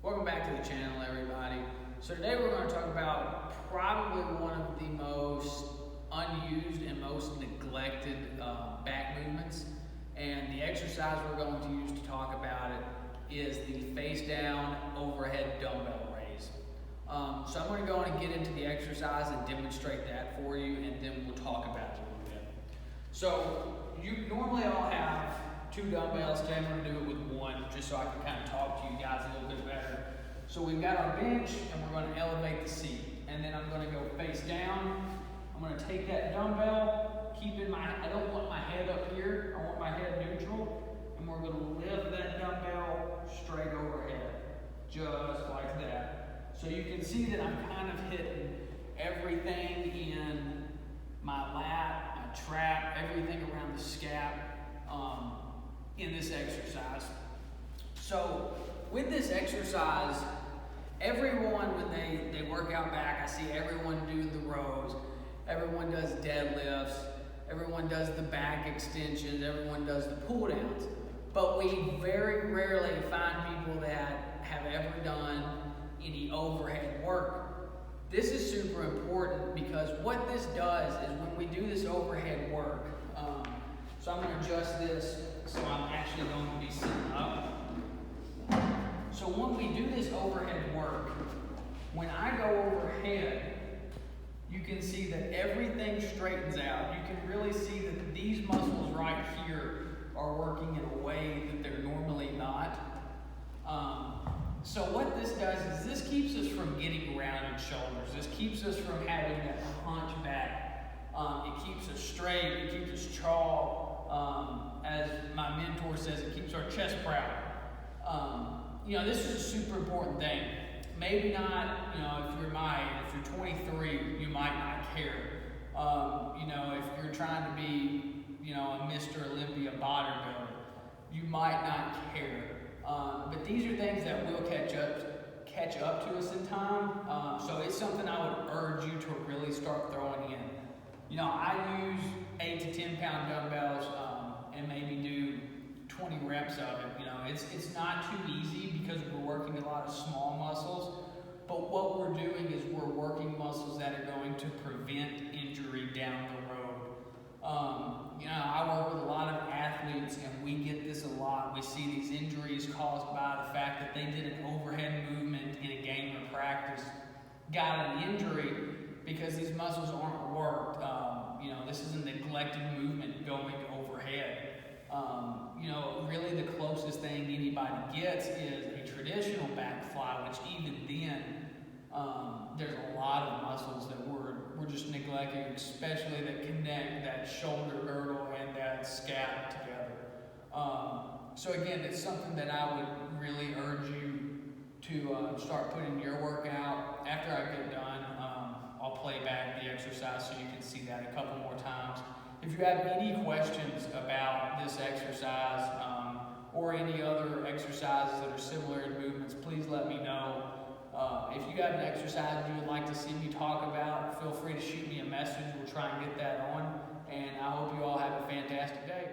Welcome back to the channel, everybody. So today we're going to talk about probably one of the most unused and most neglected back movements. And the exercise we're going to use to talk about it is the Facedown Overhead Dumbbell Raise. So I'm going to go on and get into the exercise and demonstrate that for you, and then we'll talk about it a little bit. So you normally all have two dumbbells. Today I'm going to do it with one, just so I can kind of talk to you guys a little bit better. So we've got our bench, and we're going to elevate the seat. And then I'm going to go face down. I'm going to take that dumbbell, I don't want my head up here, I want my head neutral, and we're going to lift that dumbbell straight overhead, just like that. So you can see that I'm kind of hitting everything in my lat, my trap, everything around the scap in this exercise. So with this exercise, everyone, when they work out back, I see everyone do the rows, everyone does deadlifts, everyone does the back extensions, everyone does the pull downs. But we very rarely find people that have ever done any overhead work. This is super important because what this does is when we do this overhead work, so I'm going to adjust this so I'm actually going to be sitting up. So when we do this overhead work, when I go overhead, you can see that everything straightens out. You can really see that these muscles right here are working in a way that they're normally not. So what this does is this keeps us from getting rounded shoulders. This keeps us from having that hunch back. It keeps us straight. It keeps us tall. As my mentor says, it keeps our chest proud. This is a super important thing. Maybe not, if you're my age, if you're 23, you might not care. If you're trying to be, a Mr. Olympia bodybuilder, you might not care. But these are things that will catch up to us in time. So it's something I would urge you to really start throwing in. I use 8 to 10 pound dumbbells and maybe do 20 reps of it. It's not too easy because we're working a lot of small muscles, but what we're doing is we're working muscles that are going to prevent injury down the road. I work with a lot of athletes, and we get this a lot. We see these injuries caused by the fact that they did an overhead movement in a game of practice, got an injury because these muscles aren't worked. This is a neglected movement going overhead. Really the closest thing anybody gets is a traditional back fly, which even then, there's a lot of muscles that we're just neglecting, especially that connect that shoulder girdle and that scap together. So again, it's something that I would really urge you to start putting in your workout. After I get done, I'll play back the exercise so you can see that a couple more times. If you have any questions about this exercise or any other exercises that are similar in movements, please let me know. If you have an exercise you would like to see me talk about, feel free to shoot me a message. We'll try and get that on. And I hope you all have a fantastic day.